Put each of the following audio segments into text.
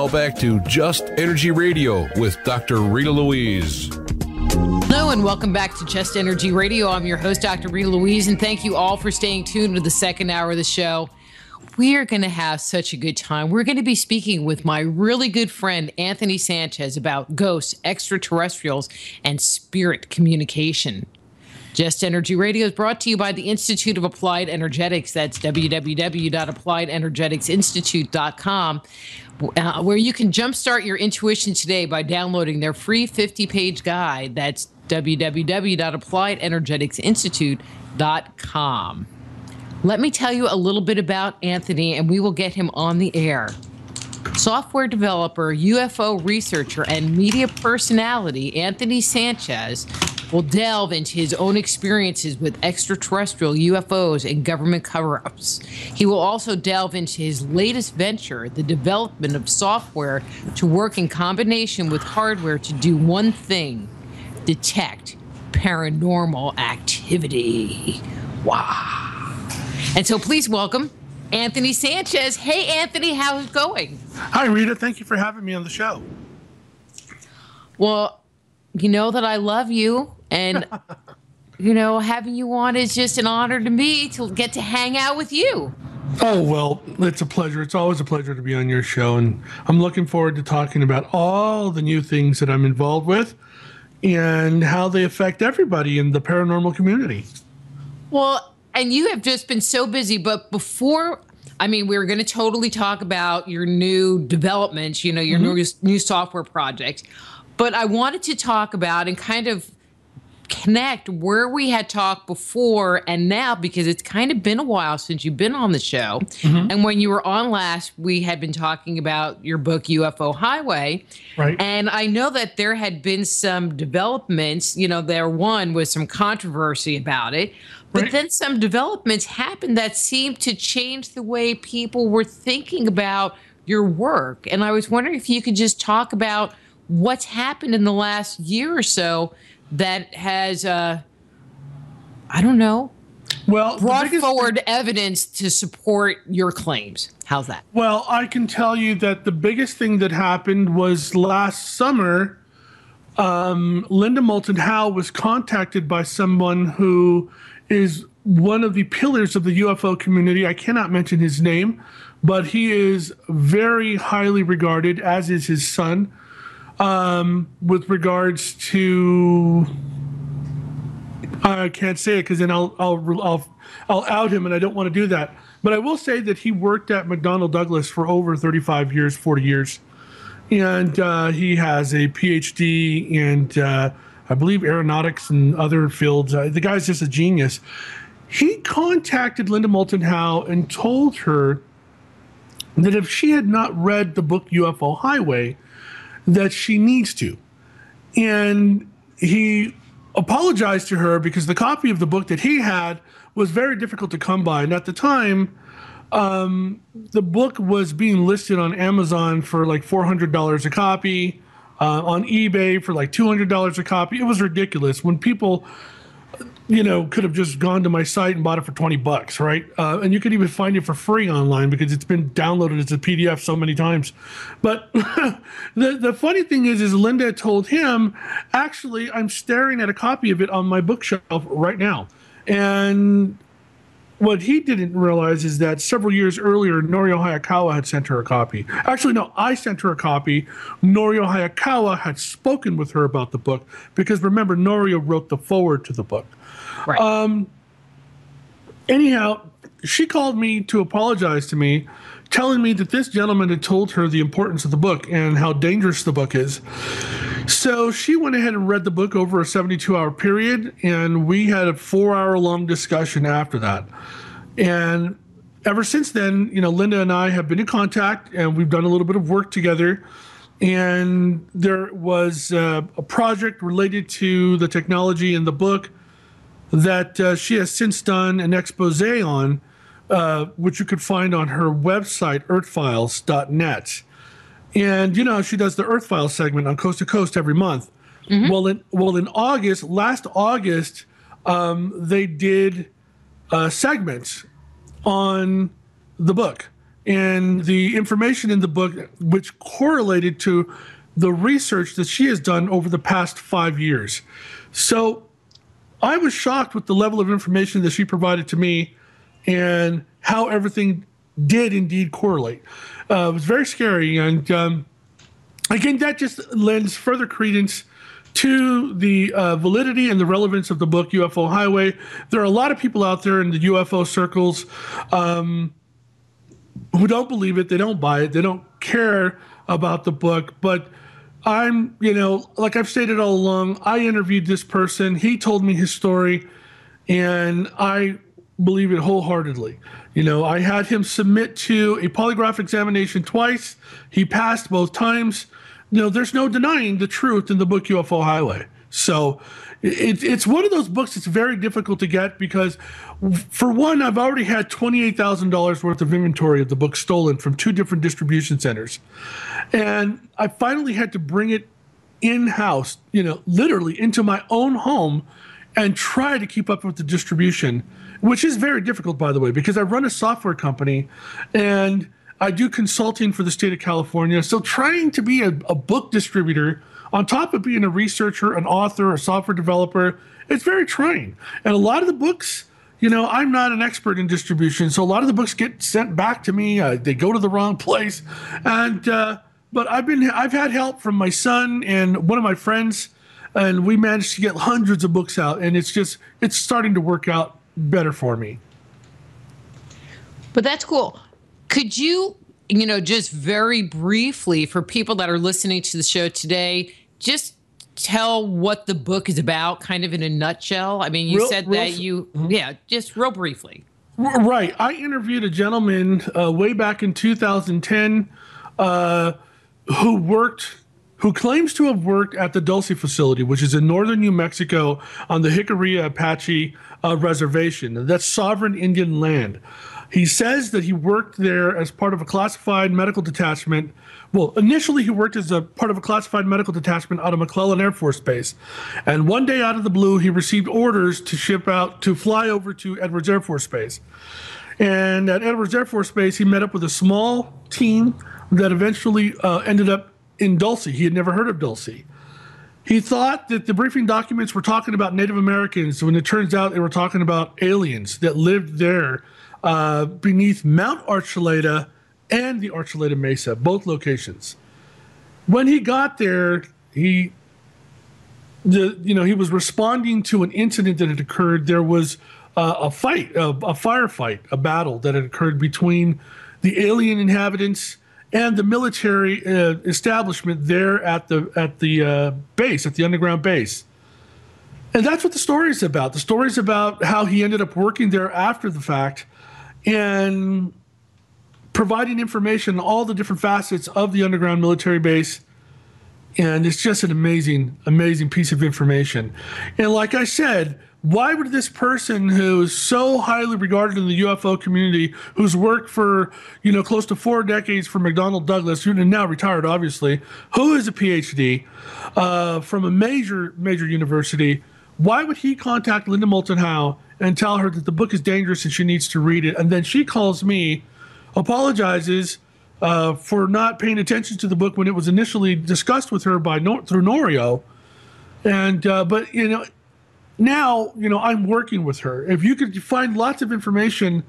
Now back to Just Energy Radio with Dr. Rita Louise. Hello and welcome back to Just Energy Radio. I'm your host, Dr. Rita Louise, and thank you all for staying tuned to the second hour of the show. We are going to have such a good time. We're going to be speaking with my really good friend, Anthony Sanchez, about ghosts, extraterrestrials, and spirit communication. Just Energy Radio is brought to you by the Institute of Applied Energetics. That's www.appliedenergeticsinstitute.com, where you can jumpstart your intuition today by downloading their free 50-page guide. That's www.appliedenergeticsinstitute.com. Let me tell you a little bit about Anthony, and we will get him on the air. Software developer, UFO researcher, and media personality, Anthony Sanchez will delve into his own experiences with extraterrestrial UFOs and government cover-ups. He will also delve into his latest venture, the development of software to work in combination with hardware to do one thing: detect paranormal activity. Wow. And so please welcome Anthony Sanchez. Hey, Anthony, how's it going? Hi, Rita. Thank you for having me on the show. Well, you know that I love you, and, having you on is just an honor to me to get to hang out with you. Oh, well, it's a pleasure. It's always a pleasure to be on your show, and I'm looking forward to talking about all the new things that I'm involved with and how they affect everybody in the paranormal community. Well, and you have just been so busy, but before, we're going to totally talk about your new developments, your new software project. But I wanted to talk about and kind of connect where we had talked before and now, because it's kind of been a while since you've been on the show. Mm-hmm. And when you were on last, we had been talking about your book, UFO Highway. Right. And I know that there had been some developments, there was some controversy about it. But right. Then some developments happened that seemed to change the way people were thinking about your work. And I was wondering if you could just talk about what's happened in the last year or so that has, brought forward evidence to support your claims. How's that? Well, I can tell you that the biggest thing that happened was last summer. Linda Moulton Howe was contacted by someone who is one of the pillars of the UFO community. I cannot mention his name, but he is very highly regarded, as is his son. With regards to, I can't say it because then I'll out him, and I don't want to do that. But I will say that he worked at McDonnell Douglas for over 35 years, 40 years, and he has a PhD in, I believe, aeronautics and other fields. The guy's just a genius. He contacted Linda Moulton Howe and told her that if she had not read the book UFO Highway, that she needs to. And he apologized to her because the copy of the book that he had was very difficult to come by. And at the time, the book was being listed on Amazon for like $400 a copy, on eBay for like $200 a copy. It was ridiculous when people, could have just gone to my site and bought it for $20, right? And you could even find it for free online because it's been downloaded as a PDF so many times. But the funny thing is Linda told him, actually, I'm staring at a copy of it on my bookshelf right now. And what he didn't realize is that several years earlier, Norio Hayakawa had sent her a copy. Actually, no, I sent her a copy. Norio Hayakawa had spoken with her about the book because, remember, Norio wrote the foreword to the book. Right. Anyhow, she called me to apologize to me, telling me that this gentleman had told her the importance of the book and how dangerous the book is. So she went ahead and read the book over a 72-hour period, and we had a 4-hour-long discussion after that. And ever since then, Linda and I have been in contact, and we've done a little bit of work together. And there was a project related to the technology in the book that she has since done an expose on, which you could find on her website, earthfiles.net. And, she does the Earth Files segment on Coast to Coast every month. Mm-hmm. Well, in last August, they did segments on the book. and the information in the book, which correlated to the research that she has done over the past 5 years. So I was shocked with the level of information that she provided to me and how everything did indeed correlate. It was very scary. And again, that just lends further credence to the validity and the relevance of the book UFO Highway. There are a lot of people out there in the UFO circles who don't believe it. They don't buy it. They don't care about the book. But I'm, like I've stated all along, I interviewed this person. He told me his story, and I believe it wholeheartedly. I had him submit to a polygraph examination twice. He passed both times. There's no denying the truth in the book UFO Highway. So it's one of those books that's very difficult to get because, for one, I've already had $28,000 worth of inventory of the book stolen from 2 different distribution centers. And I finally had to bring it in-house, literally into my own home and try to keep up with the distribution, which is very difficult, by the way, because I run a software company and I do consulting for the state of California. So trying to be a book distributor on top of being a researcher, an author, a software developer, it's very trying. And a lot of the books, I'm not an expert in distribution, so a lot of the books get sent back to me. They go to the wrong place. And but I've had help from my son and one of my friends, and we managed to get hundreds of books out, and it's starting to work out better for me. But that's cool. Could you, just very briefly for people that are listening to the show today, just tell what the book is about, kind of in a nutshell? I mean, just real briefly. Right. I interviewed a gentleman way back in 2010 who claims to have worked at the Dulce facility, which is in northern New Mexico on the Jicarilla Apache reservation. That's sovereign Indian land. He says that he worked there as part of a classified medical detachment. Well, initially he worked as a part of a classified medical detachment out of McClellan Air Force Base. And one day out of the blue, he received orders to fly over to Edwards Air Force Base. And at Edwards Air Force Base, he met up with a small team that eventually ended up in Dulce. He had never heard of Dulce. He thought that the briefing documents were talking about Native Americans, when it turns out they were talking about aliens that lived there beneath Mount Archuleta and the Archuleta Mesa, both locations. When he got there, he was responding to an incident that had occurred. There was a firefight, a battle that had occurred between the alien inhabitants and the military establishment there at the base, at the underground base. And that's what the story is about. The story is about how he ended up working there after the fact and providing information on all the different facets of the underground military base. And it's just an amazing, amazing piece of information. And like I said, why would this person who is so highly regarded in the UFO community, who's worked for, close to 4 decades for McDonnell Douglas, who is now retired, obviously, who is a PhD from a major university, why would he contact Linda Moulton Howe and tell her that the book is dangerous and she needs to read it? And then she calls me, apologizes for not paying attention to the book when it was initially discussed with her through Norio. And but now I'm working with her. If you could find lots of information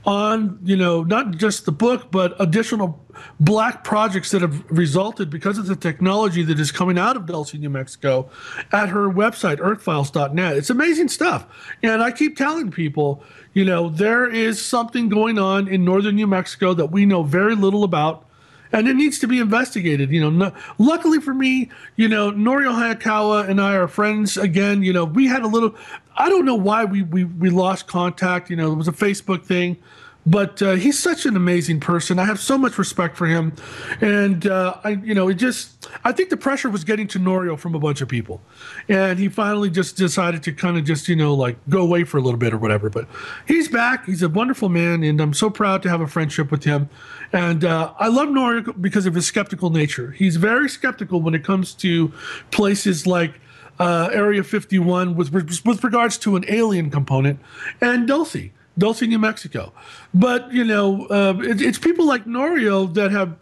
on not just the book but additional black projects that have resulted because of the technology that is coming out of Dulce, New Mexico, at her website earthfiles.net. It's amazing stuff. And I keep telling people, there is something going on in northern New Mexico that we know very little about, and it needs to be investigated. Luckily for me, Norio Hayakawa and I are friends again. We had a little, I don't know why we lost contact. It was a Facebook thing, but he's such an amazing person. I have so much respect for him. And I think the pressure was getting to Norio from a bunch of people. And he finally just decided to kind of just, go away for a little bit or whatever. But he's back. He's a wonderful man. And I'm so proud to have a friendship with him. And I love Norio because of his skeptical nature. He's very skeptical when it comes to places like Area 51 with regards to an alien component, and Dulce. Dulce, New Mexico. But, it's people like Norio that have,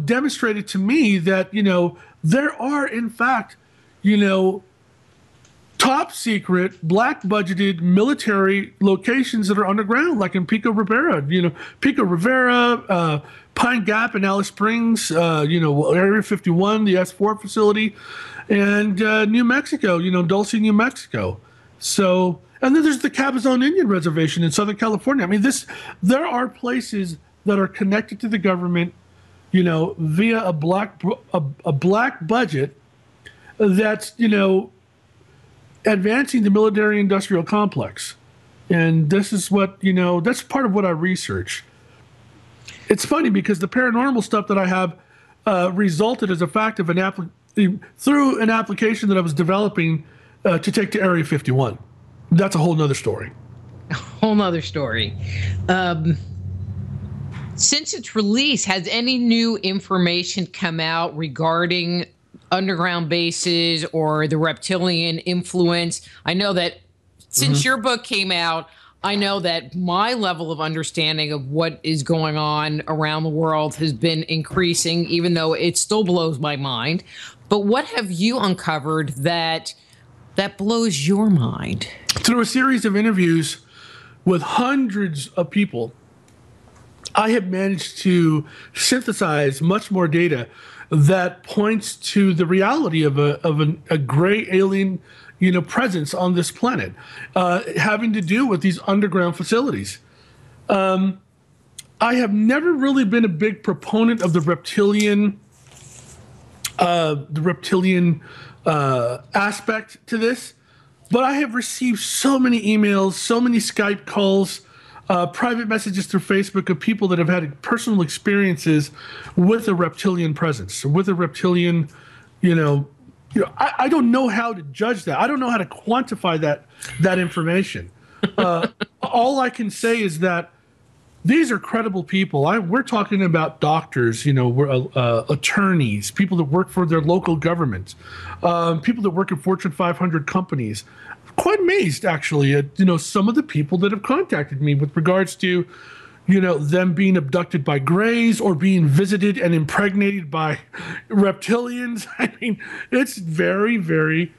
demonstrated to me that, there are, in fact, top secret, black budgeted military locations that are underground, like in Pico Rivera, Pine Gap in Alice Springs, Area 51, the S4 facility, and New Mexico, Dulce, New Mexico. So, and then there's the Cabazon Indian Reservation in Southern California. I mean, there are places that are connected to the government, via a black budget that's, advancing the military-industrial complex. And this is what, that's part of what I research. It's funny because the paranormal stuff that I have resulted as a fact of through an application that I was developing to take to Area 51. That's a whole nother story. A whole nother story. Since its release, has any new information come out regarding underground bases or the reptilian influence? I know that since your book came out, I know that my level of understanding of what is going on around the world has been increasing, even though it still blows my mind. But what have you uncovered that blows your mind? Through a series of interviews with hundreds of people, I have managed to synthesize much more data that points to the reality of a gray alien, presence on this planet, having to do with these underground facilities. I have never really been a big proponent of the reptilian aspect to this, but I have received so many emails, so many Skype calls, private messages through Facebook of people that have had personal experiences with a reptilian presence, with a reptilian, I don't know how to judge that. I don't know how to quantify that information. All I can say is that these are credible people. We're talking about doctors, attorneys, people that work for their local government, people that work in Fortune 500 companies. Quite amazed, actually, at some of the people that have contacted me with regards to, them being abducted by greys or being visited and impregnated by reptilians. I mean, it's very, very,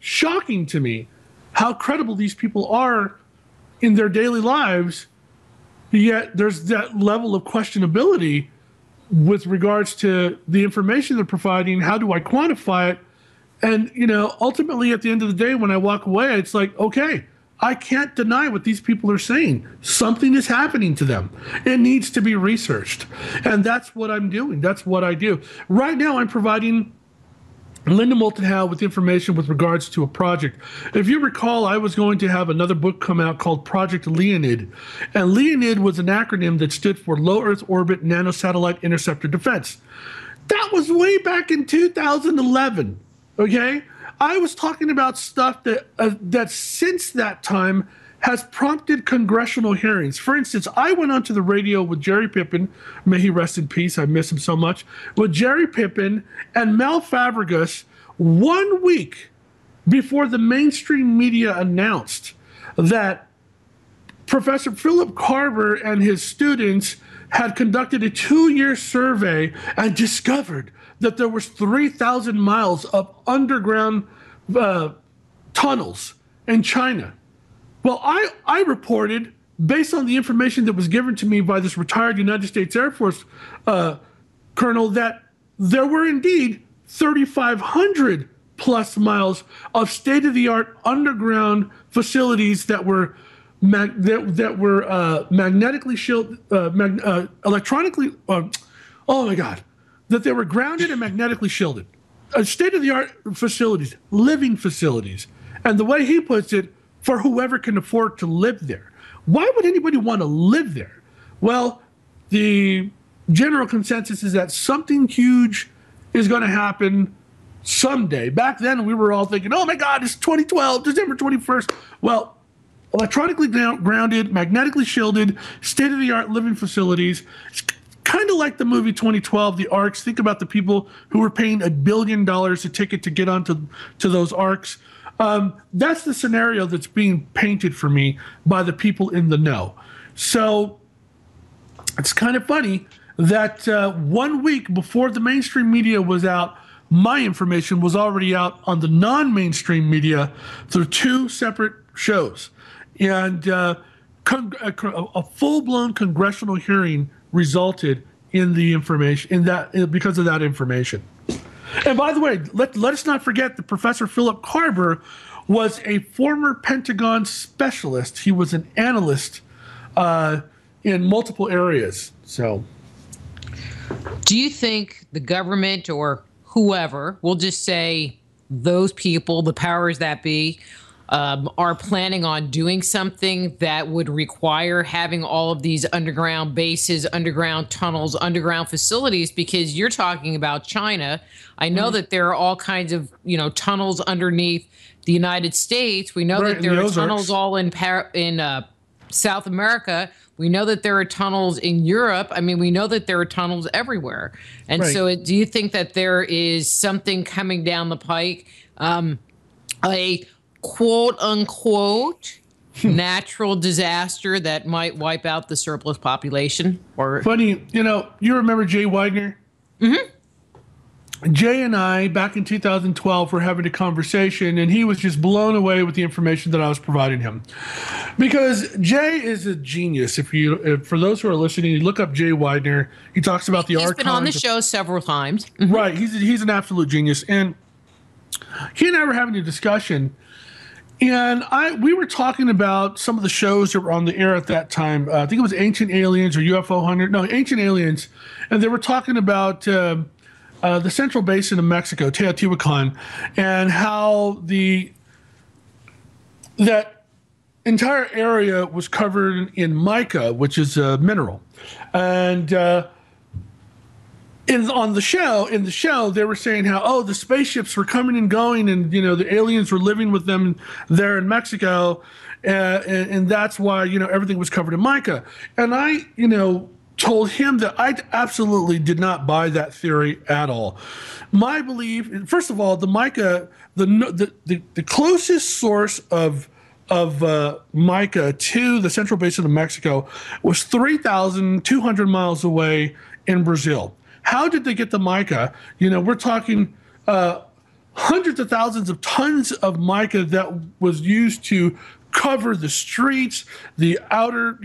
shocking to me how credible these people are in their daily lives. Yet there's that level of questionability with regards to the information they're providing. How do I quantify it? And, ultimately at the end of the day, when I walk away, it's like, okay, I can't deny what these people are saying. Something is happening to them. It needs to be researched. And that's what I'm doing. That's what I do. Right now, I'm providing Linda Moulton Howe with information with regards to a project. If you recall, I was going to have another book come out called Project Leonid. And Leonid was an acronym that stood for Low Earth Orbit Nanosatellite Interceptor Defense. That was way back in 2011. Okay, I was talking about stuff that since that time has prompted congressional hearings. For instance, I went onto the radio with Jerry Pippin, may he rest in peace, I miss him so much, with Jerry Pippin and Mel Fabregas 1 week before the mainstream media announced that Professor Philip Carver and his students had conducted a 2-year survey and discovered that there was 3,000 miles of underground tunnels in China. Well, I reported, based on the information that was given to me by this retired United States Air Force colonel, that there were indeed 3,500 plus miles of state-of-the-art underground facilities that were magnetically shielded, electronically. Oh my God. That they were grounded and magnetically shielded. State-of-the-art facilities, living facilities. And the way he puts it, for whoever can afford to live there. Why would anybody want to live there? Well, the general consensus is that something huge is going to happen someday. Back then, we were all thinking, oh my God, it's 2012, December 21st. Well, electronically grounded, magnetically shielded, state-of-the-art living facilities. It's kind of like the movie 2012, The Arks. Think about the people who were paying $1 billion a ticket to get onto those arks. That's the scenario that's being painted for me by the people in the know. So it's kind of funny that 1 week before the mainstream media was out, my information was already out on the non-mainstream media through 2 separate shows. And a full-blown congressional hearing resulted in the information, because of that information. And by the way, let us not forget that Professor Philip Carver was a former Pentagon specialist. He was an analyst in multiple areas. So, do you think the government or whoever, we'll just say those people, the powers that be, are planning on doing something that would require having all of these underground bases, underground tunnels, underground facilities? Because you're talking about China. I know that there are all kinds of, tunnels underneath the United States. We know that there are tunnels all in South America. We know that there are tunnels in Europe. I mean, we know that there are tunnels everywhere. And so do you think that there is something coming down the pike, a quote unquote natural disaster that might wipe out the surplus population? Or funny, you remember Jay Weidner? Mm-hmm. Jay and I, back in 2012, were having a conversation, and he was just blown away with the information that I was providing him. Because Jay is a genius. If for those who are listening, you look up Jay Weidner. He talks about the archons. He's been on the show several times. Mm-hmm. Right. He's an absolute genius. And he and I were having a discussion, and we were talking about some of the shows that were on the air at that time. I think it was Ancient Aliens or UFO 100. No, Ancient Aliens. And they were talking about the Central Basin of Mexico, Teotihuacan, and how that entire area was covered in mica, which is a mineral. And in the show, they were saying how, the spaceships were coming and going, and the aliens were living with them there in Mexico, and that's why everything was covered in mica. And I told him that I absolutely did not buy that theory at all. My belief, first of all, the mica, the closest source of mica to the Central Basin of Mexico was 3,200 miles away in Brazil. How did they get the mica? We're talking hundreds of thousands of tons of mica that was used to cover the streets, the outer,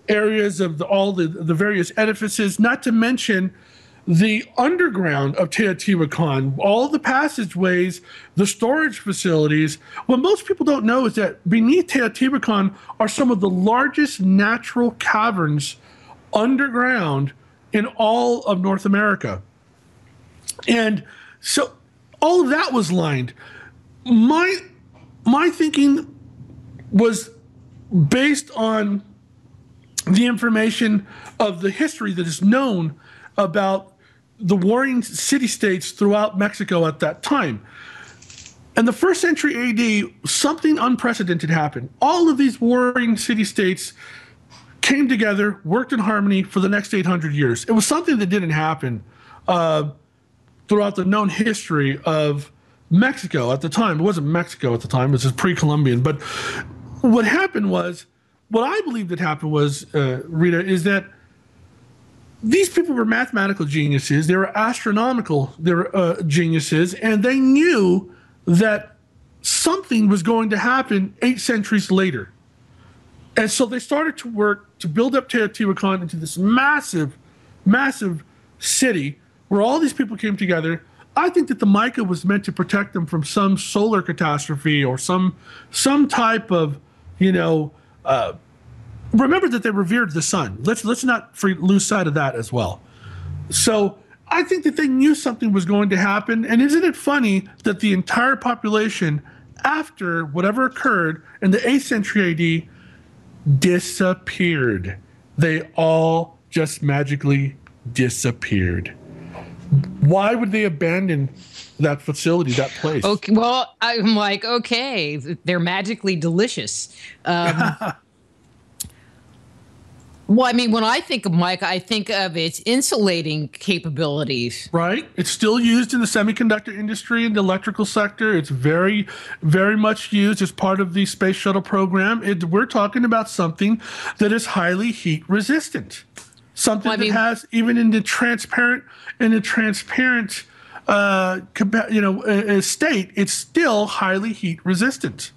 areas of all the various edifices, not to mention the underground of Teotihuacan, all the passageways, the storage facilities. What most people don't know is that beneath Teotihuacan are some of the largest natural caverns underground in all of North America. And so all of that was lined. My thinking was based on the information of the history that is known about the warring city-states throughout Mexico at that time. In the 1st century AD, something unprecedented happened. All of these warring city-states came together, worked in harmony for the next 800 years. It was something that didn't happen throughout the known history of Mexico at the time. It wasn't Mexico at the time, it was just pre-Columbian. But what I believe that happened was, Rita, is that these people were mathematical geniuses. They were astronomical geniuses, and they knew that something was going to happen 8 centuries later. And so they started to work to build up Teotihuacan into this massive, massive city where all these people came together. I think that the mica was meant to protect them from some solar catastrophe or some type of, remember that they revered the sun. Let's not lose sight of that as well. So I think that they knew something was going to happen. And isn't it funny that the entire population, after whatever occurred in the 8th century AD, disappeared? They all just magically disappeared. Why would they abandon that facility, that place? Okay, well, I'm like, okay, they're magically delicious. Well, I mean, when I think of mica, I think of its insulating capabilities. Right. It's still used in the semiconductor industry and the electrical sector. It's very, very much used as part of the space shuttle program. We're talking about something that is highly heat resistant. Something that has, even in the transparent, state, it's still highly heat resistant.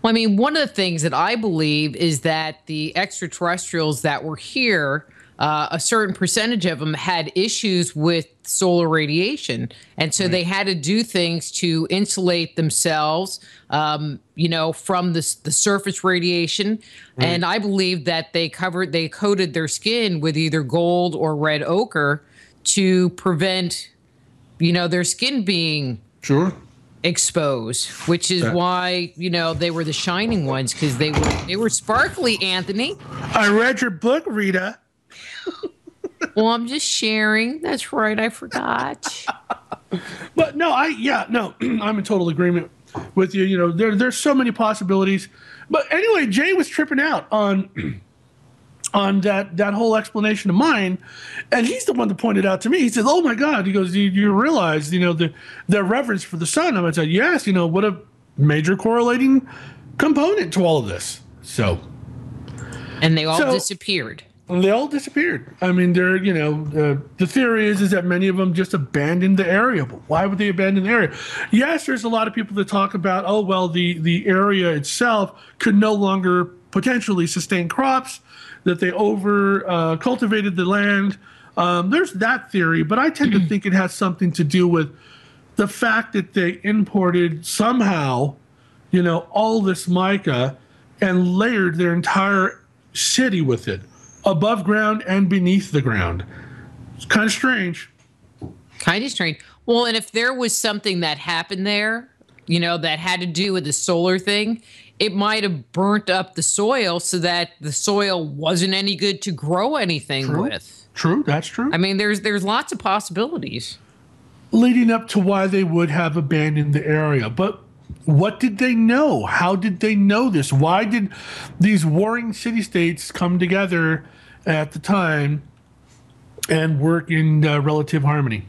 Well, I mean, one of the things that I believe is that the extraterrestrials that were here, a certain percentage of them had issues with solar radiation. And so they had to do things to insulate themselves, from the surface radiation. Right. And I believe that they coated their skin with either gold or red ochre to prevent, their skin being exposed, which is why they were the shining ones, because they were sparkly. Anthony, I read your book, Rita. Well, I'm just sharing. That's right, I forgot. But no, I'm in total agreement with you. There's so many possibilities. But anyway, Jay was tripping out on that whole explanation of mine, and he's the one that pointed out to me. He says, "Oh my God!" He goes, "You realize, the reverence for the sun?" I said, "Yes. What a major correlating component to all of this." So, and they all disappeared. They all disappeared. I mean, the theory is that many of them just abandoned the area. But why would they abandon the area? Yes, there's a lot of people that talk about, oh well, the area itself could no longer potentially sustain crops, that they over cultivated the land. There's that theory, but I tend to think it has something to do with the fact that they imported somehow, all this mica and layered their entire city with it, above ground and beneath the ground. It's kind of strange. Well, and if there was something that happened there, that had to do with the solar thing, it might have burnt up the soil so that the soil wasn't any good to grow anything with. True, that's true. I mean, there's lots of possibilities leading up to why they would have abandoned the area. But what did they know? How did they know this? Why did these warring city-states come together at the time and work in relative harmony?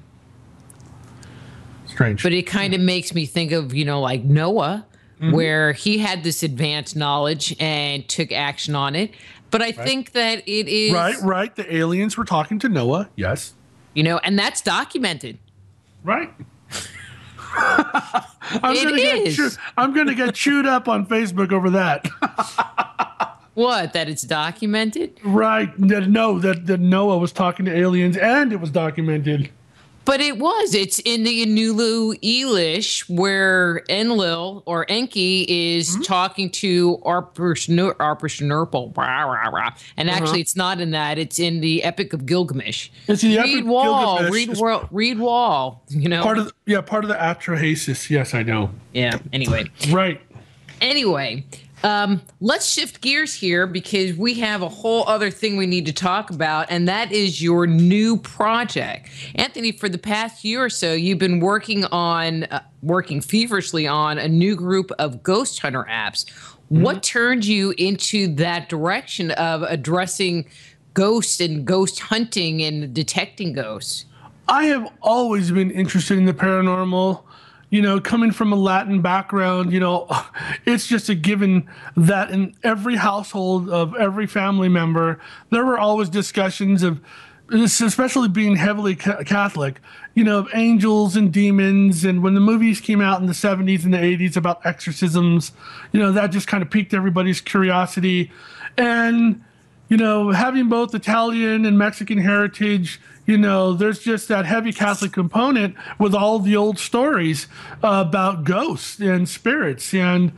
Strange. But it kind of makes me think of, like Noah, where he had this advanced knowledge and took action on it. But I think that it is... Right. The aliens were talking to Noah, yes. And that's documented. Right. I'm going to get chewed up on Facebook over that. What? That it's documented? Right. That Noah was talking to aliens, and it was documented. But it's in the Enulu Elish, where Enlil or Enki is talking to Arpushnurpal. And actually, it's not in that. It's in the Epic of Gilgamesh. It's the Epic of Gilgamesh. Read Wall. Part of the Atrahasis. Yes, I know. Yeah. Anyway. Right. Anyway. Let's shift gears here, because we have a whole other thing we need to talk about, and that is your new project. Anthony, for the past year or so, you've been working feverishly on a new group of ghost hunter apps. What turned you into that direction of addressing ghosts and ghost hunting and detecting ghosts? I have always been interested in the paranormal. Coming from a Latin background, it's just a given that in every household of every family member, there were always discussions of, especially being heavily Catholic, of angels and demons. And when the movies came out in the 70s and the 80s about exorcisms, that just kind of piqued everybody's curiosity. And, having both Italian and Mexican heritage, there's just that heavy Catholic component with all the old stories about ghosts and spirits, and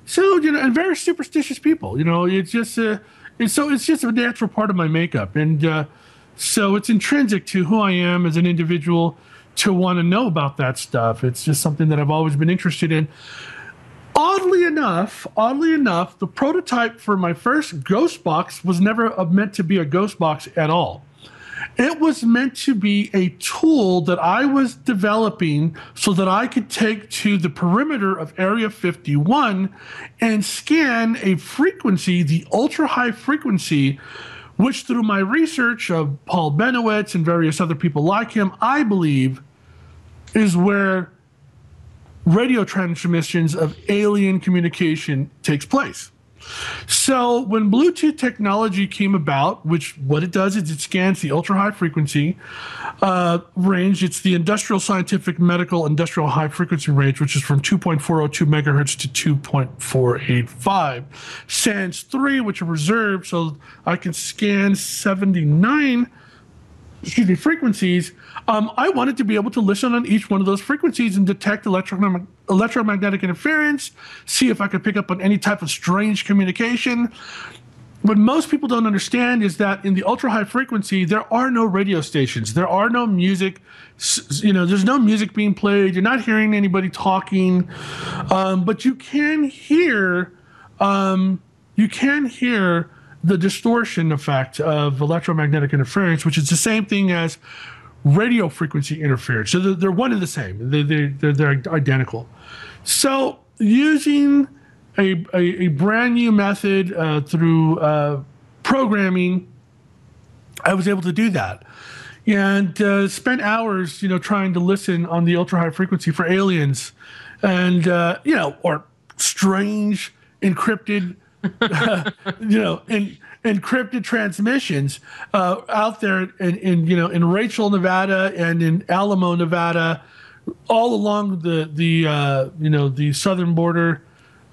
so and very superstitious people. It's just a natural part of my makeup, and so it's intrinsic to who I am as an individual to want to know about that stuff. It's just something that I've always been interested in. Oddly enough, the prototype for my first ghost box was never meant to be a ghost box at all. It was meant to be a tool that I was developing so that I could take to the perimeter of Area 51 and scan a frequency, the ultra high frequency, which through my research of Paul Benowitz and various other people like him, I believe is where radio transmissions of alien communication takes place. So when Bluetooth technology came about, which what it does is it scans the ultra high frequency range. It's the industrial, scientific, medical, industrial high frequency range, which is from 2.402 megahertz to 2.485. Sans 3, which are reserved, so I can scan 79 frequencies. I wanted to be able to listen on each one of those frequencies and detect electromagnetic interference, see if I could pick up on any type of strange communication. What most people don't understand is that in the ultra high frequency, there are no radio stations. There are no music. There's no music being played. You're not hearing anybody talking, but you can hear the distortion effect of electromagnetic interference, which is the same thing as radio frequency interference. So they're one and the same. They're identical. So using a brand new method through programming, I was able to do that, and spent hours, trying to listen on the ultra high frequency for aliens, and or strange encrypted, encrypted transmissions out there in Rachel, Nevada, and in Alamo, Nevada, all along the southern border,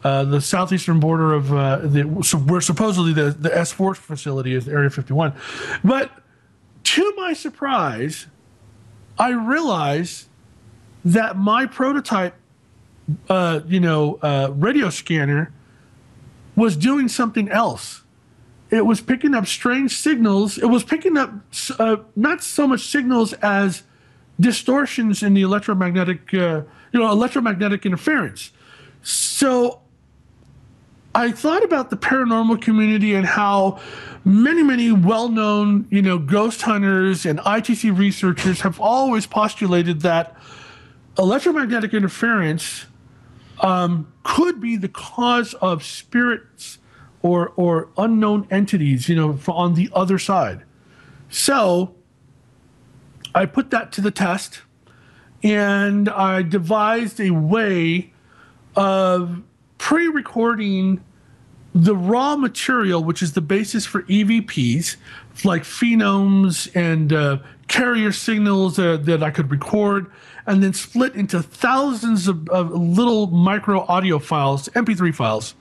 the southeastern border of where supposedly the S4 facility is, Area 51. But to my surprise, I realized that my prototype, radio scanner was doing something else. It was picking up strange signals. It was picking up not so much signals as distortions in the electromagnetic interference. So I thought about the paranormal community and how many well-known, ghost hunters and ITC researchers have always postulated that electromagnetic interference could be the cause of spirits or unknown entities, on the other side. So I put that to the test, and I devised a way of pre-recording the raw material, which is the basis for EVPs, like phenomes and carrier signals that I could record, and then split into thousands of little micro audio files, MP3 files,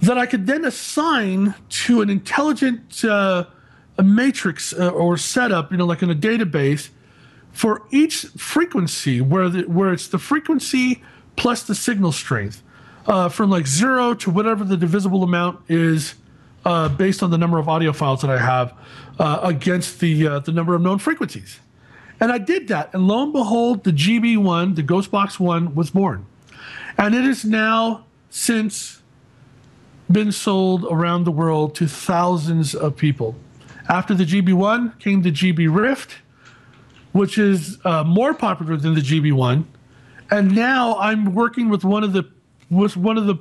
that I could then assign to an intelligent a matrix or setup, like in a database, for each frequency, where it's the frequency plus the signal strength, from like 0 to whatever the divisible amount is, based on the number of audio files that I have against the number of known frequencies. And I did that, and lo and behold, the GB1, the Ghostbox 1, was born. And it has now since been sold around the world to thousands of people. After the GB1 came the GB Rift, which is more popular than the GB1. And now I'm working with one of the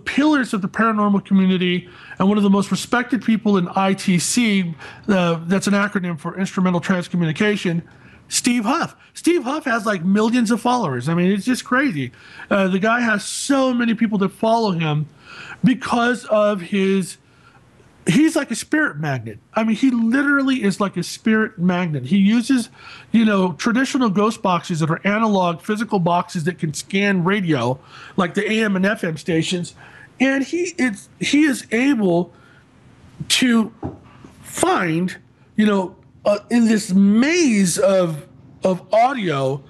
pillars of the paranormal community and one of the most respected people in ITC, that's an acronym for Instrumental Transcommunication, Steve Huff. Steve Huff has like millions of followers. I mean, it's just crazy. The guy has so many people that follow him because of he's like a spirit magnet. I mean, he literally is like a spirit magnet. He uses, traditional ghost boxes that are analog physical boxes that can scan radio, like the AM and FM stations. And he is able to find, in this maze of audio,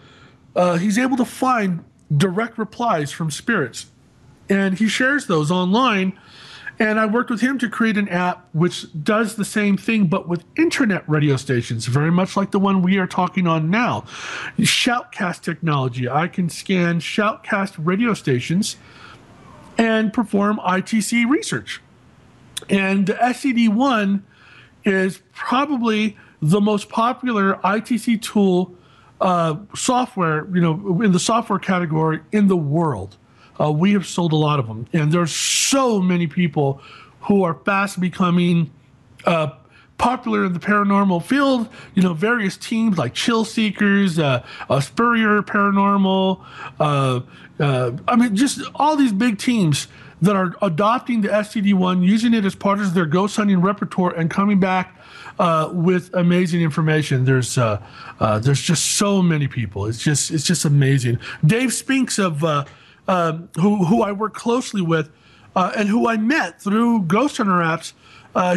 he's able to find direct replies from spirits, and he shares those online. And I worked with him to create an app which does the same thing, but with internet radio stations, very much like the one we are talking on now. Shoutcast technology. I can scan shoutcast radio stations and perform ITC research. And the SCD-1 is probably the most popular ITC tool software, in the software category in the world. We have sold a lot of them, and there's so many people who are fast becoming popular in the paranormal field. Various teams like Chill Seekers, Spurrier Paranormal. Just all these big teams that are adopting the SCD-1, using it as part of their ghost hunting repertoire, and coming back with amazing information. There's just so many people. It's just amazing. Dave Spinks of who I work closely with and who I met through Ghost Hunter apps.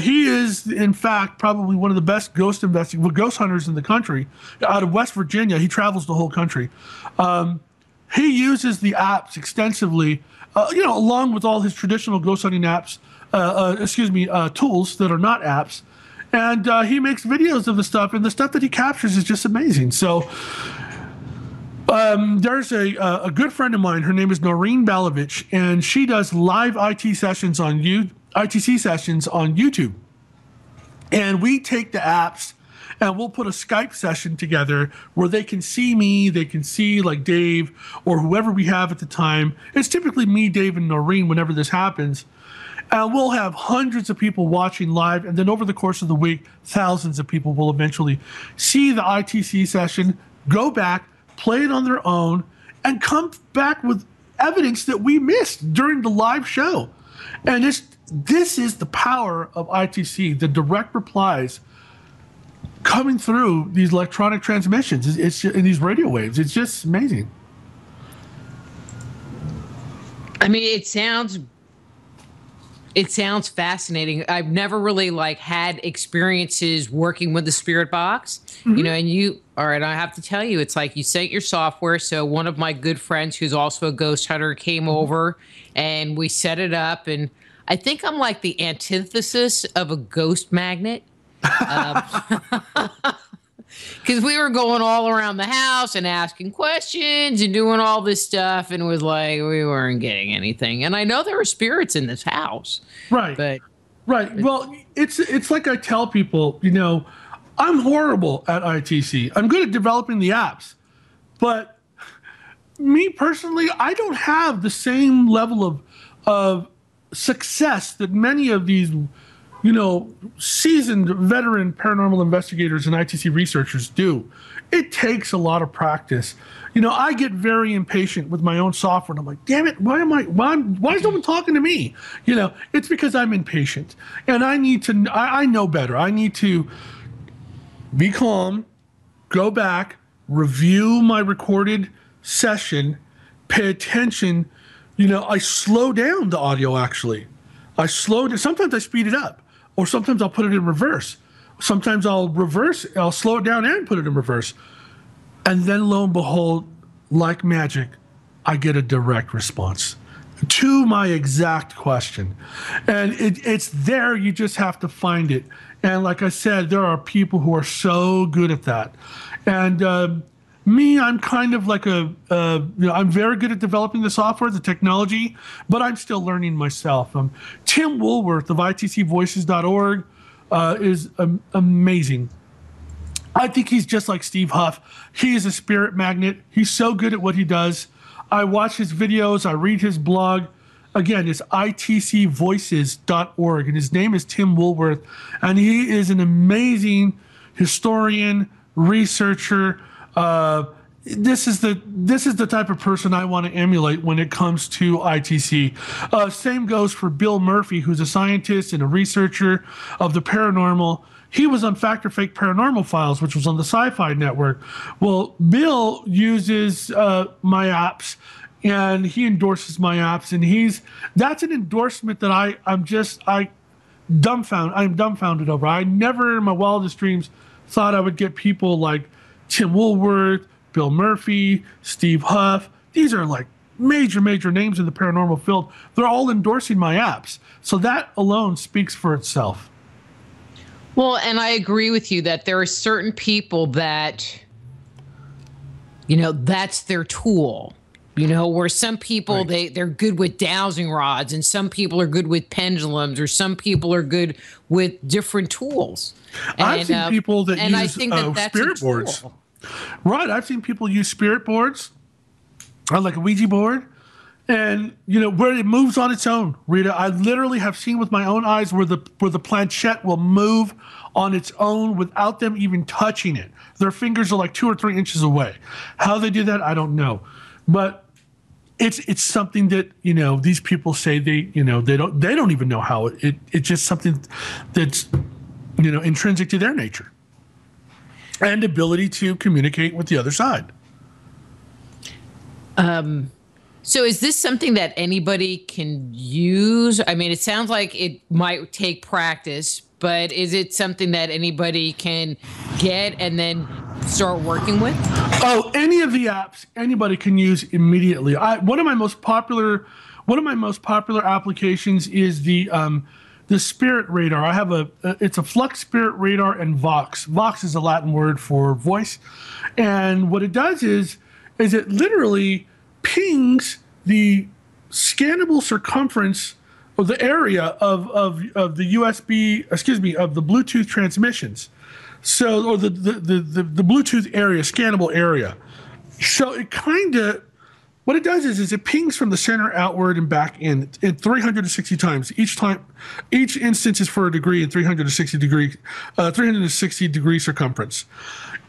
He is, in fact, probably one of the best ghost hunters in the country. Out of West Virginia, he travels the whole country. He uses the apps extensively, along with all his traditional ghost hunting apps. Tools that are not apps. And he makes videos of the stuff, and the stuff that he captures is just amazing. So there's a good friend of mine. Her name is Noreen Balovich, and she does live ITC sessions on YouTube. And we take the apps, and we'll put a Skype session together where they can see me, they can see like Dave or whoever we have at the time. It's typically me, Dave, and Noreen whenever this happens. And we'll have hundreds of people watching live, and then over the course of the week, thousands of people will eventually see the ITC session, go back, play it on their own, and come back with evidence that we missed during the live show. And this is the power of ITC, the direct replies coming through these electronic transmissions. It's in these radio waves. It's just amazing. I mean, it sounds fascinating. I've never really had experiences working with the spirit box, and all right, I have to tell you, it's like you sent your software. So one of my good friends who's also a ghost hunter came over and we set it up. And I think I'm like the antithesis of a ghost magnet. Because we were going all around the house and asking questions and doing all this stuff, and it was like we weren't getting anything. And I know there were spirits in this house, right? Well, it's like I tell people, I'm horrible at ITC. I'm good at developing the apps, but me personally, I don't have the same level of success that many of these seasoned veteran paranormal investigators and ITC researchers do. It takes a lot of practice. I get very impatient with my own software, and I'm like, damn it, why is no one talking to me? It's because I'm impatient, and I know better. I need to be calm, go back, review my recorded session, pay attention. I slow down the audio, actually. Sometimes I speed it up. Or sometimes I'll put it in reverse. Sometimes I'll slow it down and put it in reverse. And then lo and behold, like magic, I get a direct response to my exact question. And it's there, you just have to find it. And like I said, there are people who are so good at that. And me, I'm kind of like I'm very good at developing the software, the technology, but I'm still learning myself. Tim Woolworth of itcvoices.org is amazing. I think he's just like Steve Huff. He is a spirit magnet. He's so good at what he does. I watch his videos. I read his blog. Again, it's itcvoices.org, and his name is Tim Woolworth, and he is an amazing historian, researcher. This is the type of person I want to emulate when it comes to ITC. Same goes for Bill Murphy, who's a scientist and a researcher of the paranormal. He was on Fact or Fake Paranormal Files, which was on the Sci-Fi Network. Well, Bill uses my apps, and he endorses my apps, and that's an endorsement that I'm dumbfounded over. I never in my wildest dreams thought I would get people like Tim Woolworth, Bill Murphy, Steve Huff. These are like major names in the paranormal field. They're all endorsing my apps. So that alone speaks for itself. Well, and I agree with you that there are certain people that, that's their tool. Where some people, right, they're good with dowsing rods, and some people are good with pendulums, or some people are good with different tools. I've seen people that use I think that's spirit boards. Right, I've seen people use spirit boards, like a Ouija board, And where it moves on its own, Rita. I literally have seen with my own eyes where the planchette will move on its own without them even touching it. Their fingers are like 2 or 3 inches away. How they do that, I don't know. But it's something that these people say they don't even know how it's just something that's intrinsic to their nature and ability to communicate with the other side. So is this something that anybody can use? I mean, it sounds like it might take practice, but is it something that anybody can get and then start working with? Oh, any of the apps anybody can use immediately. One of my most popular applications is the Spirit Radar. I have it's a Flux Spirit Radar and Vox. Vox is a Latin word for voice, and what it does is it literally pings the scannable circumference of the area of the of the Bluetooth transmissions. So, or the Bluetooth area, scannable area. So it what it does is it pings from the center outward and back in 360 times. Each instance is for a degree in 360 degree circumference.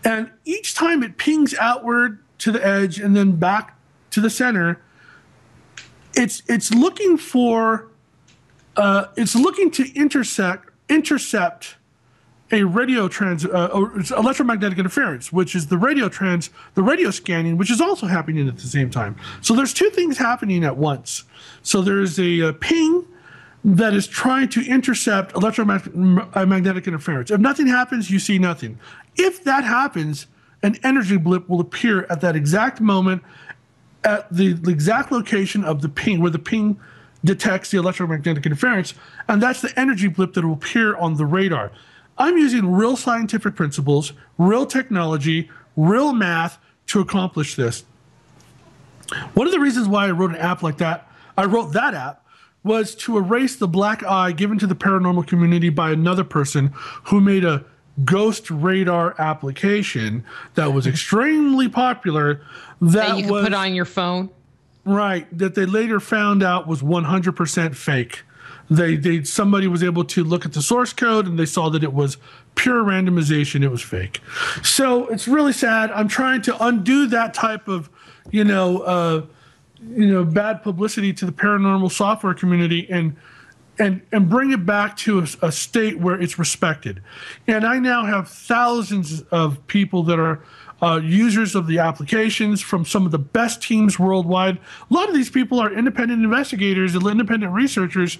And each time it pings outward to the edge and then back to the center, it's looking to intercept a electromagnetic interference, which is the radio scanning, which is also happening at the same time. So there's two things happening at once. So there's a ping that is trying to intercept electromagnetic interference. If nothing happens, you see nothing. If that happens, an energy blip will appear at that exact moment at the exact location of the ping, where the ping detects the electromagnetic interference, and that's the energy blip that will appear on the radar. I'm using real scientific principles, real technology, real math to accomplish this. One of the reasons why I wrote an app like that, was to erase the black eye given to the paranormal community by another person who made a ghost radar application that was extremely popular. That you could put on your phone? Right, that they later found out was 100% fake. Somebody was able to look at the source code and they saw that it was pure randomization. It was fake. So it's really sad. I'm trying to undo that type of, bad publicity to the paranormal software community and bring it back to a state where it's respected. And I now have thousands of people that are users of the applications from some of the best teams worldwide. A lot of these people are independent investigators and independent researchers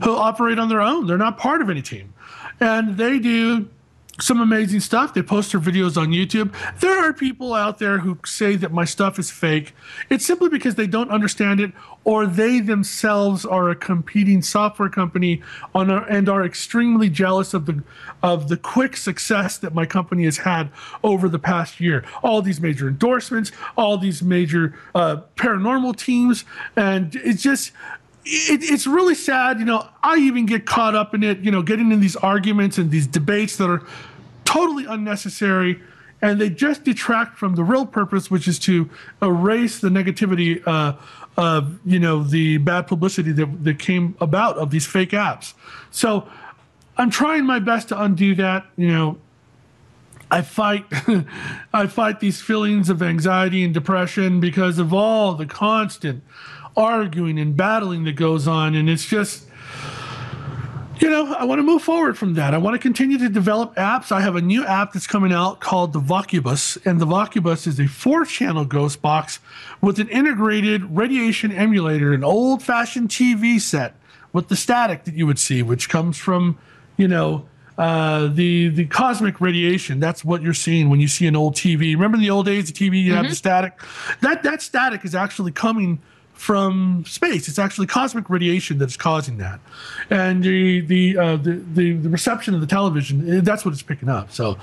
who operate on their own. They're not part of any team. And they do some amazing stuff. They post their videos on YouTube. There are people out there who say that my stuff is fake. It's simply because they don't understand it, or they themselves are a competing software company and are extremely jealous of the quick success that my company has had over the past year. All these major endorsements, all these major paranormal teams, and it's just... It's really sad. I even get caught up in it, getting in these arguments and these debates that are totally unnecessary, and they just detract from the real purpose, which is to erase the negativity of, the bad publicity that came about of these fake apps. So I'm trying my best to undo that. I fight these feelings of anxiety and depression because of all the constant arguing and battling that goes on. And it's just, I want to move forward from that. I want to continue to develop apps. I have a new app that's coming out called the Vocubus, and the Vocubus is a 4-channel ghost box with an integrated radiation emulator, an old-fashioned TV set with the static that you would see, which comes from, the cosmic radiation. That's what you're seeing when you see an old TV. Remember in the old days, the TV, you have the static? That static is actually coming from space. It's actually cosmic radiation that's causing that, and the reception of the television, that's what it's picking up. So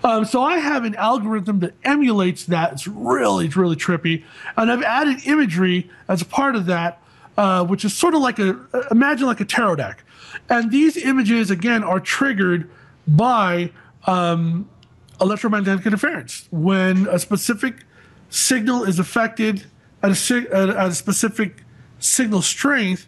I have an algorithm that emulates that. It's really trippy, and I've added imagery as a part of that, which is sort of like imagine like a tarot deck, and these images again are triggered by electromagnetic interference when a specific signal is affected at a specific signal strength,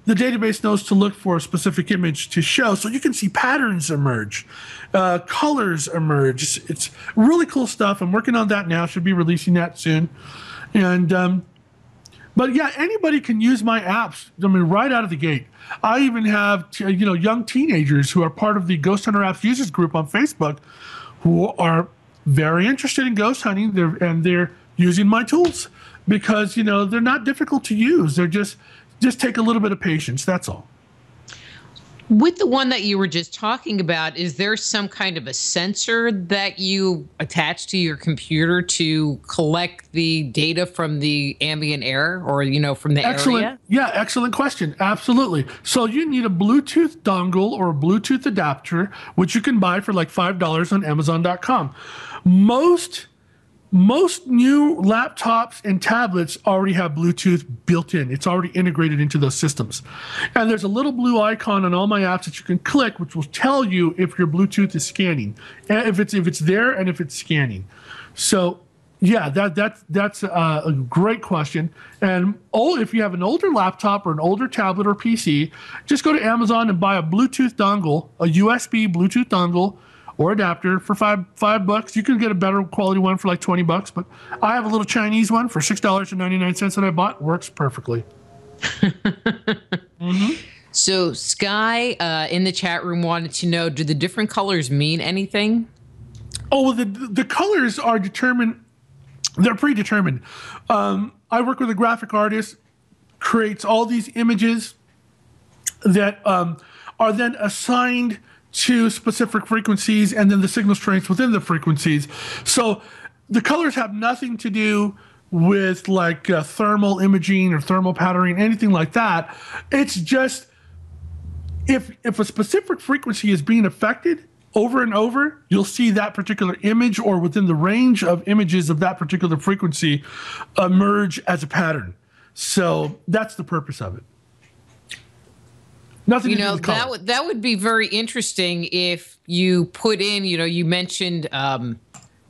the database knows to look for a specific image to show. So you can see patterns emerge, colors emerge. It's really cool stuff. I'm working on that now. Should be releasing that soon. And but yeah, anybody can use my apps. I mean, right out of the gate. I even have young teenagers who are part of the Ghost Hunter Apps users group on Facebook, who are very interested in ghost hunting. They're using my tools because they're not difficult to use. They're just take a little bit of patience. That's all. With the one that you were just talking about, is there some kind of a sensor that you attach to your computer to collect the data from the ambient air or, from the area? Yeah, excellent question. Absolutely. So you need a Bluetooth dongle or a Bluetooth adapter, which you can buy for like $5 on Amazon.com. Most new laptops and tablets already have Bluetooth built in. It's already integrated into those systems. And there's a little blue icon on all my apps that you can click, which will tell you if your Bluetooth is scanning, and if it's there and if it's scanning. So yeah, that's a great question. And if you have an older laptop or an older tablet or PC, just go to Amazon and buy a Bluetooth dongle, a USB Bluetooth dongle, or adapter for $5. You can get a better quality one for like $20, but I have a little Chinese one for $6.99 that I bought. Works perfectly. So Sky in the chat room wanted to know, do the different colors mean anything? Oh, well, the colors are determined. They're predetermined. I work with a graphic artist, creates all these images that are then assigned to specific frequencies and then the signal strengths within the frequencies. So the colors have nothing to do with like thermal imaging or thermal patterning, anything like that. It's just if a specific frequency is being affected over and over, you'll see that particular image or within the range of images of that particular frequency emerge as a pattern. So that's the purpose of it. Nothing that would be very interesting if you put in, you mentioned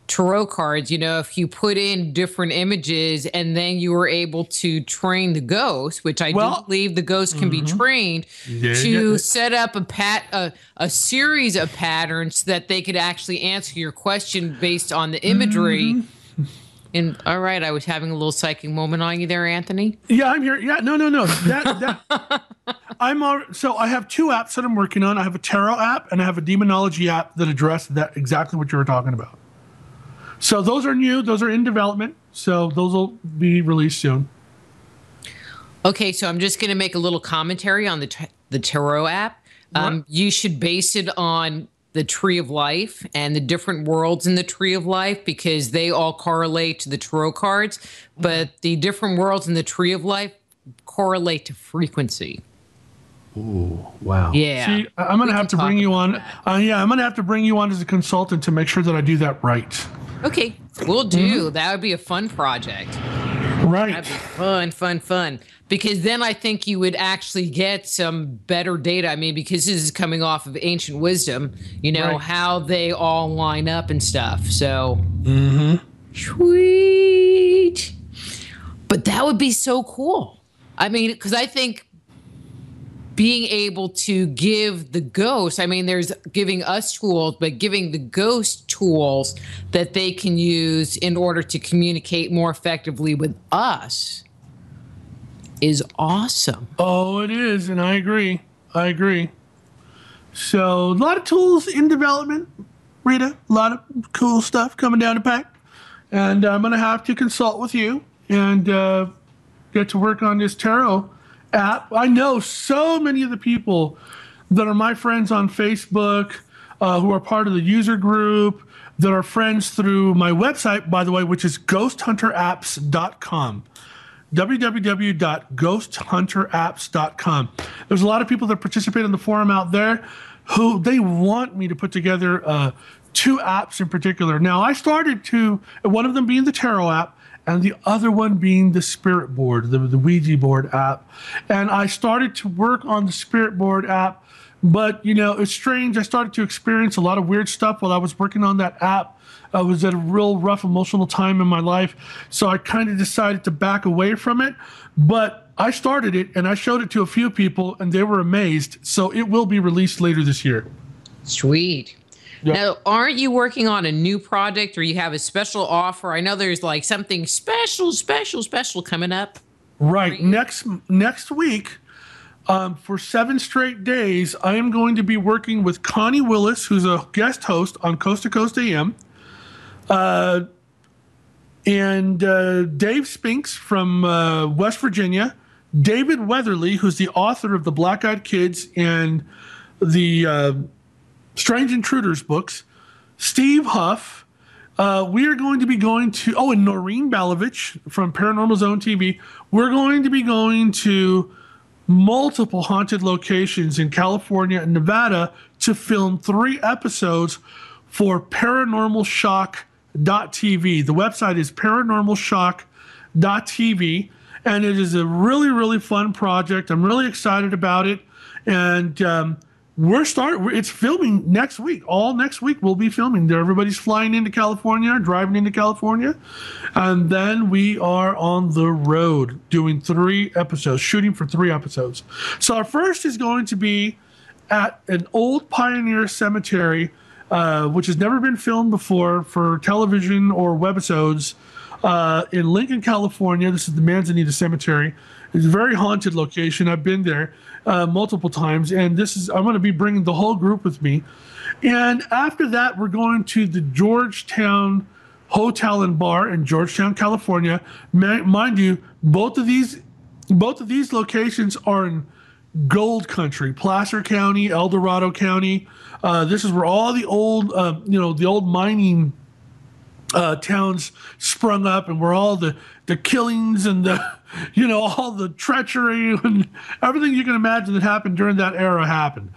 tarot cards, if you put in different images and then you were able to train the ghost, which I do believe the ghost can be trained to set up a series of patterns so that they could actually answer your question based on the imagery. And all right, I was having a little psychic moment on you there, Anthony. Yeah, I'm here. Yeah, no. So I have two apps that I'm working on. I have a tarot app and I have a demonology app that address that exactly what you were talking about. So those are new. Those are in development. So those will be released soon. Okay, so I'm just going to make a little commentary on the tarot app. You should base it on the Tree of Life and the different worlds in the Tree of Life because they all correlate to the tarot cards, but the different worlds in the Tree of Life correlate to frequency. Ooh, wow. Yeah. See, I'm going to have to bring you on. I'm going to have to bring you on as a consultant to make sure that I do that right. Okay, we'll do. That would be a fun project. Right. That'd be fun. Because then I think you would actually get some better data. I mean, because this is coming off of ancient wisdom, how they all line up and stuff. So, sweet. But that would be so cool. I mean, because I think being able to give the ghost, there's giving us tools, but giving the ghost tools that they can use in order to communicate more effectively with us is awesome. Oh, it is. And I agree. So a lot of tools in development, Rita, a lot of cool stuff coming down the pipe. And I'm going to have to consult with you and get to work on this tarot app. I know so many of the people that are my friends on Facebook who are part of the user group that are friends through my website, by the way, which is ghosthunterapps.com. www.ghosthunterapps.com. There's a lot of people that participate in the forum out there who they want me to put together two apps in particular. Now, I started one of them being the tarot app, and the other one being the spirit board, the Ouija board app. And I started to work on the spirit board app, but it's strange. I started to experience a lot of weird stuff while I was working on that app. I was at a real rough emotional time in my life, so I kind of decided to back away from it. But I started it and I showed it to a few people and they were amazed. So it will be released later this year. Sweet. Yep. Now, aren't you working on a new project or you have a special offer? I know there's like something special coming up. Right. Next week, for 7 straight days, I am going to be working with Connie Willis, who's a guest host on Coast to Coast AM, and Dave Spinks from West Virginia, David Weatherly, who's the author of the Black Eyed Kids and the Strange Intruders books, Steve Huff. We are going to be going to, and Noreen Balovich from Paranormal Zone TV. We're going to be going to multiple haunted locations in California and Nevada to film 3 episodes for paranormalshock.tv. The website is paranormalshock.tv, and it is a really, really fun project. I'm really excited about it. And it's filming next week. All next week we'll be filming there. Everybody's flying into California, driving into California, and then we are on the road doing 3 episodes, shooting for 3 episodes. So our first is going to be at an old pioneer cemetery, which has never been filmed before for television or webisodes, in Lincoln, California. This is the Manzanita Cemetery. It's a very haunted location. I've been there multiple times, and I'm going to be bringing the whole group with me. And after that, we're going to the Georgetown Hotel and Bar in Georgetown, California. Mind you, both of these locations are in gold country, Placer County, El Dorado County. This is where all the old, the old mining towns sprung up, and where all the killings and all the treachery and everything you can imagine that happened during that era happened.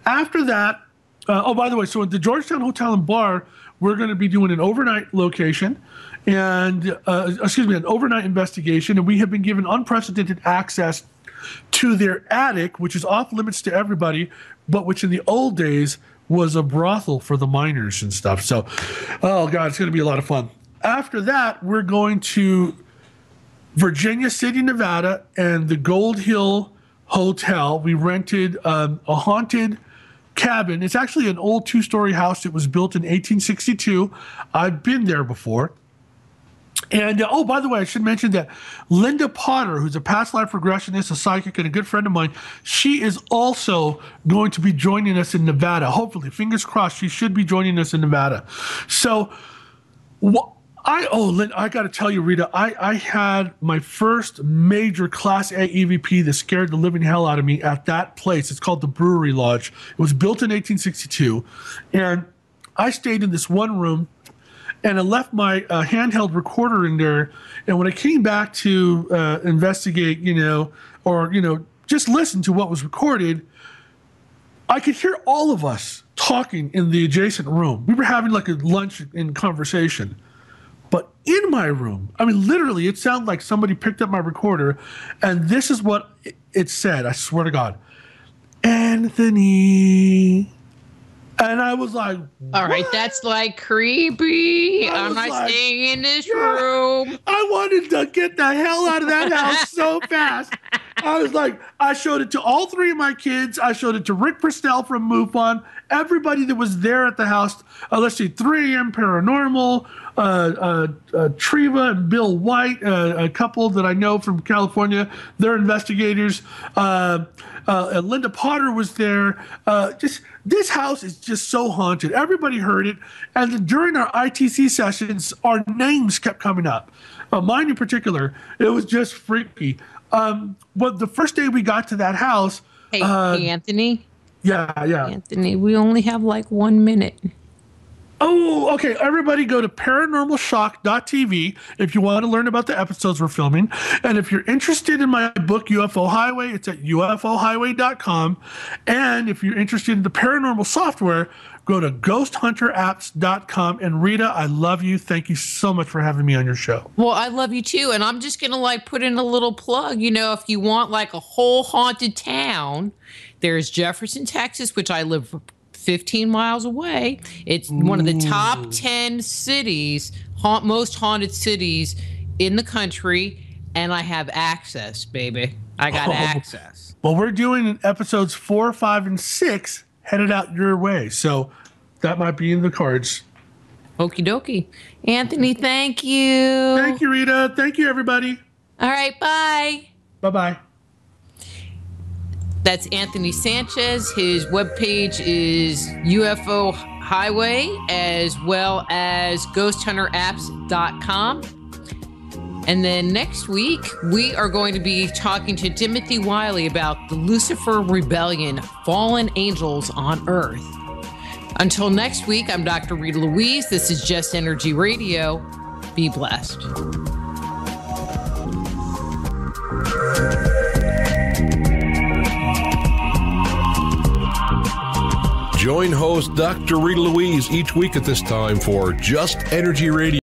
After that, by the way, so at the Georgetown Hotel and Bar, we're going to be doing an overnight location and, an overnight investigation, and we have been given unprecedented access to their attic, which is off limits to everybody, but which in the old days was a brothel for the miners and stuff. So, oh God, it's going to be a lot of fun. After that, we're going to Virginia City, Nevada, and the Gold Hill Hotel. We rented a haunted cabin. It's actually an old 2-story house. It was built in 1862. I've been there before. And, by the way, I should mention that Linda Potter, who's a past life regressionist, a psychic, and a good friend of mine, she is also going to be joining us in Nevada. Hopefully, fingers crossed, she should be joining us in Nevada. So, Lynn, I got to tell you, Rita, I had my first major Class A EVP that scared the living hell out of me at that place. It's called the Brewery Lodge. It was built in 1862, and I stayed in this one room, and I left my handheld recorder in there. And when I came back to investigate, just listen to what was recorded, I could hear all of us talking in the adjacent room. We were having like a lunch and conversation. But in my room, I mean, literally, it sounded like somebody picked up my recorder, and this is what it said. I swear to God. Anthony. And I was like, all right, that's like creepy. I'm not staying in this room. I wanted to get the hell out of that house so fast. I was like, I showed it to all 3 of my kids. I showed it to Rick Prestel from MUFON. Everybody that was there at the house. 3 AM Paranormal, Treva and Bill White, a couple that I know from California. They're investigators. Linda Potter was there. This house is just so haunted. Everybody heard it. And during our ITC sessions, our names kept coming up. Mine in particular, it was just freaky. But the first day we got to that house. Hey, Anthony. Yeah. Anthony, we only have like 1 minute. Oh, okay. Everybody go to paranormalshock.tv if you want to learn about the episodes we're filming. And if you're interested in my book, UFO Highway, it's at ufohighway.com. And if you're interested in the paranormal software, go to ghosthunteraapps.com. And Rita, I love you. Thank you so much for having me on your show. Well, I love you too. And I'm just going to put in a little plug. If you want like a whole haunted town, there's Jefferson, Texas, which I live 15 miles away. It's one of the top 10 cities, most haunted cities in the country, and I have access, baby. I got access. Well, we're doing episodes 4, 5, and 6 headed out your way. So that might be in the cards. Okie dokie. Anthony, thank you. Thank you, Rita. Thank you, everybody. All right, bye. Bye-bye. That's Anthony Sanchez. His webpage is UFO Highway, as well as ghosthunterapps.com. And then next week, we are going to be talking to Timothy Wiley about the Lucifer Rebellion, fallen angels on Earth. Until next week, I'm Dr. Rita Louise. This is Just Energy Radio. Be blessed. Join host Dr. Rita Louise each week at this time for Just Energy Radio.